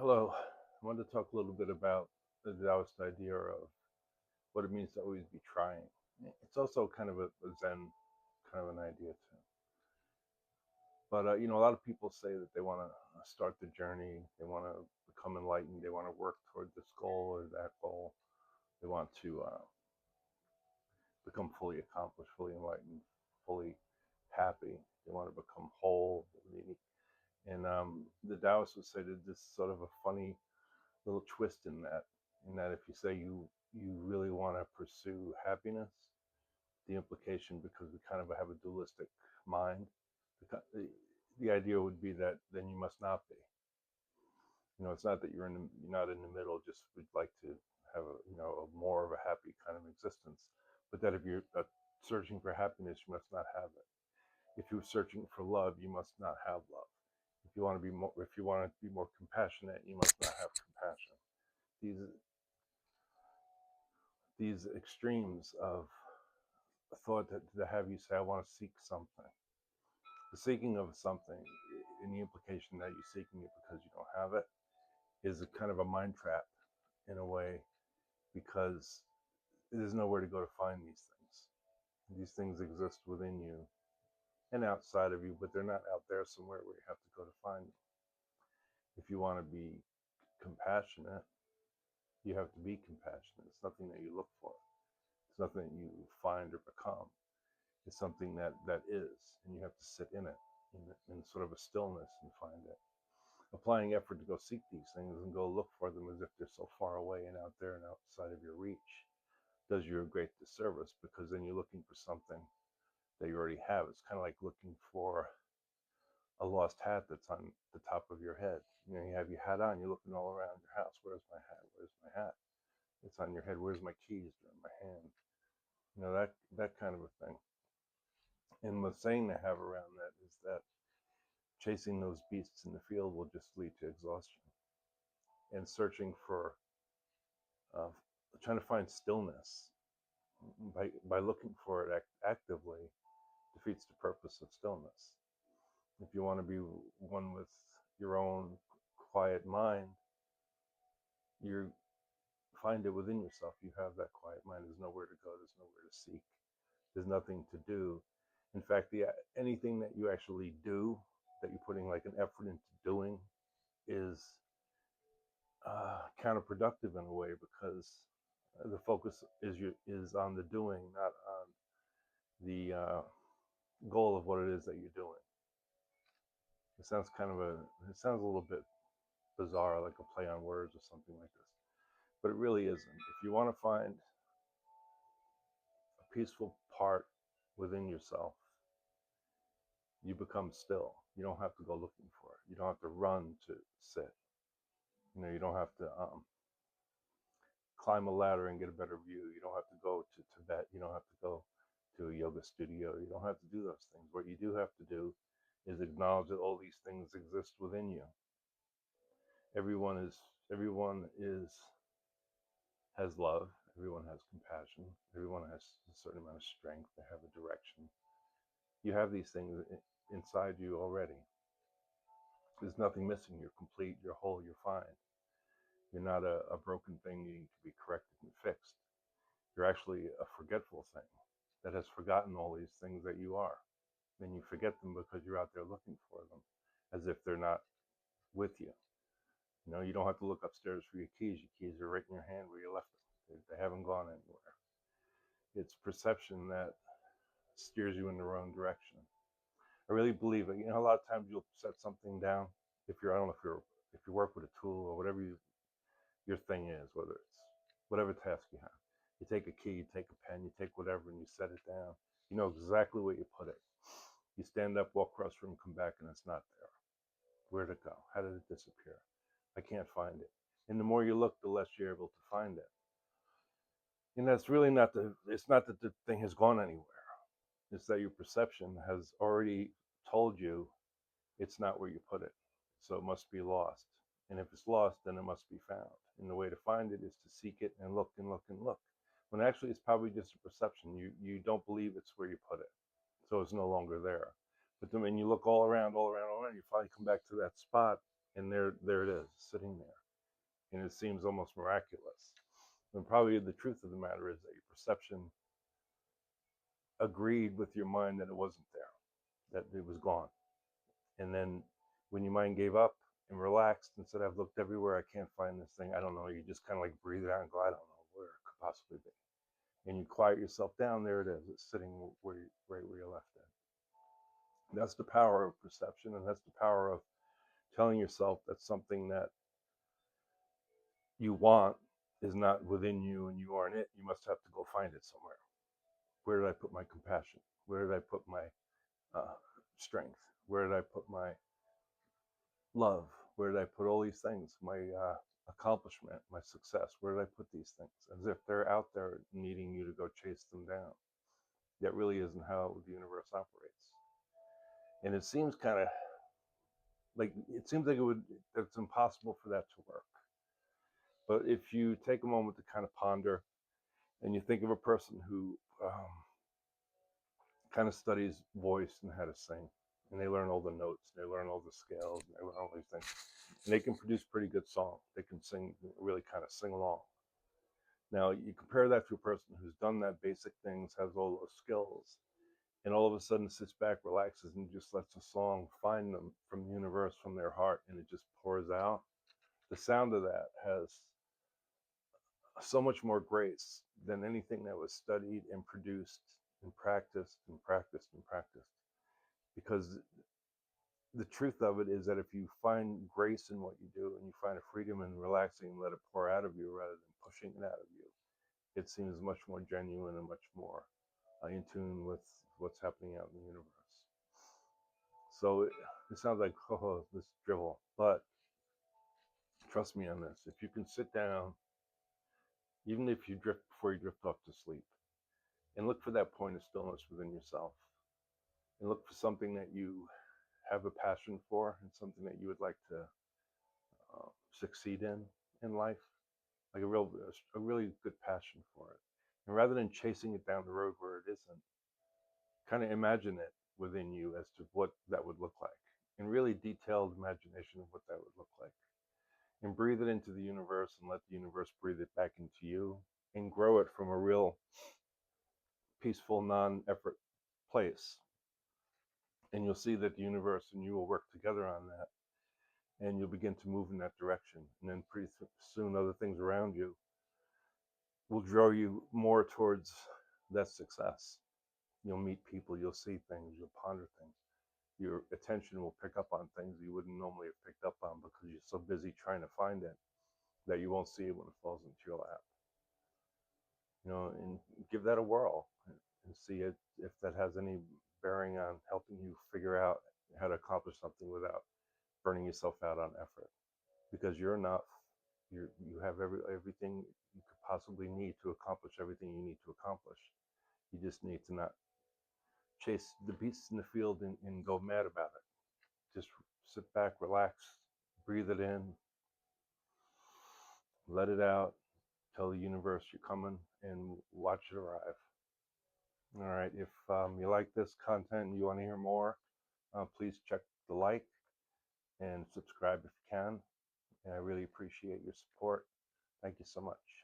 Hello. I wanted to talk a little bit about the Taoist idea of what it means to always be trying. It's also kind of a Zen kind of an idea too. But a lot of people say that they want to start the journey, they want to become enlightened, they want to work toward this goal or that goal. They want to become fully accomplished, fully enlightened, fully happy. They want to become whole. And the Taoists would say that this is sort of a funny little twist in that if you say you really want to pursue happiness, the implication, because we kind of have a dualistic mind, the idea would be that then you must not be. It's not that you're not in the middle, just would like to have a more of a happy kind of existence, but that if you're searching for happiness, you must not have it. If you're searching for love, you must not have love. If you want to be more compassionate, you must not have compassion. These these extremes of thought that have you say, I want to seek something. The seeking of something, and the implication that you're seeking it because you don't have it, is a kind of a mind trap in a way, because there's nowhere to go to find these things. These things exist within you and outside of you, but they're not out there somewhere where you have to go to find them. If you want to be compassionate, you have to be compassionate. It's nothing that you look for. It's nothing that you find or become. Is something that is, and you have to sit in it, in sort of a stillness, and find it. Applying effort to go seek these things and go look for them as if they're so far away and out there and outside of your reach does you a great disservice, because then you're looking for something that you already have. It's kind of like looking for a lost hat that's on the top of your head. You have your hat on, you're looking all around your house. Where's my hat? Where's my hat? It's on your head. Where's my keys? They're in my hand. That kind of a thing. And the saying they have around that is that chasing those beasts in the field will just lead to exhaustion. And searching for, uh, trying to find stillness by looking for it actively defeats the purpose of stillness. If you want to be one with your own quiet mind, you find it within yourself. You have that quiet mind. There's nowhere to go. There's nowhere to seek. There's nothing to do. In fact, anything that you actually do, that you're putting like an effort into doing, is counterproductive in a way, because the focus is on the doing, not on the goal of what it is that you're doing. It sounds it sounds a little bit bizarre, like a play on words or something like this, but it really isn't. If you want to find a peaceful part within yourself, you become still. You don't have to go looking for it. You don't have to run to sit. You don't have to climb a ladder and get a better view. You don't have to go to Tibet. You don't have to go to a yoga studio. You don't have to do those things. What you do have to do is acknowledge that all these things exist within you. Everyone has love. Everyone has compassion. Everyone has a certain amount of strength. They have a direction. You have these things inside you already. There's nothing missing. You're complete. You're whole. You're fine. You're not a broken thing needing to be corrected and fixed. You're actually a forgetful thing that has forgotten all these things that you are. Then you forget them because you're out there looking for them, as if they're not with you. You don't have to look upstairs for your keys. Your keys are right in your hand where you left them. They haven't gone anywhere. It's perception that steers you in the wrong direction. I really believe it. A lot of times you'll set something down. If you're, I don't know if you work with a tool or whatever your thing is, whether it's whatever task you have. You take a key, you take a pen, you take whatever, and you set it down. You know exactly where you put it. You stand up, walk across the room, come back, and it's not there. Where'd it go? How did it disappear? I can't find it. And the more you look, the less you're able to find it. And that's really it's not that the thing has gone anywhere. It's that your perception has already told you it's not where you put it. So it must be lost. And if it's lost, then it must be found. And the way to find it is to seek it and look and look and look. When actually it's probably just a perception. You don't believe it's where you put it. So it's no longer there. But then when you look all around, you finally come back to that spot And there it is, sitting there. And it seems almost miraculous. And probably the truth of the matter is that your perception agreed with your mind that it wasn't there, that it was gone. And then when your mind gave up and relaxed and said, I've looked everywhere, I can't find this thing, I don't know, you just kind of like breathe it out and go, I don't know where it could possibly be. And you quiet yourself down, there it is, it's sitting right where you left it. That's the power of perception, and that's the power of telling yourself that something that you want is not within you and you aren't it. You must have to go find it somewhere. Where did I put my compassion? Where did I put my strength? Where did I put my love? Where did I put all these things? My accomplishment, my success. Where did I put these things? As if they're out there needing you to go chase them down. That really isn't how the universe operates. And it seems kind of like it's impossible for that to work. But if you take a moment to kind of ponder and you think of a person who kind of studies voice and how to sing, and they learn all the notes, they learn all the scales, and they learn all these things, and they can produce pretty good song. They can sing, really kind of sing along. Now you compare that to a person who's done that basic things, has all those skills, and all of a sudden sits back, relaxes, and just lets a song find them from the universe, from their heart, and it just pours out. The sound of that has so much more grace than anything that was studied and produced and practiced and practiced and practiced. Because the truth of it is that if you find grace in what you do and you find a freedom in relaxing and let it pour out of you rather than pushing it out of you, it seems much more genuine and much more in tune with what's happening out in the universe. So it sounds like, oh, this drivel, but trust me on this. If you can sit down, even if you drift before you drift off to sleep, and look for that point of stillness within yourself, and look for something that you have a passion for and something that you would like to succeed in life, like a really good passion for it. And rather than chasing it down the road where it isn't, kind of imagine it within you as to what that would look like, and really detailed imagination of what that would look like. And breathe it into the universe and let the universe breathe it back into you and grow it from a real peaceful, non effort place. And you'll see that the universe and you will work together on that. And you'll begin to move in that direction. And then pretty soon, other things around you will draw you more towards that success. You'll meet people, you'll see things, you'll ponder things. Your attention will pick up on things you wouldn't normally have picked up on because you're so busy trying to find it that you won't see it when it falls into your lap. And give that a whirl and see if that has any bearing on helping you figure out how to accomplish something without burning yourself out on effort. Because you're enough. You have everything you could possibly need to accomplish everything you need to accomplish. You just need to not chase the beasts in the field and go mad about it. Just sit back, relax, breathe it in, let it out, tell the universe you're coming, and watch it arrive. All right, if you like this content and you want to hear more, please check the like and subscribe if you can. And I really appreciate your support. Thank you so much.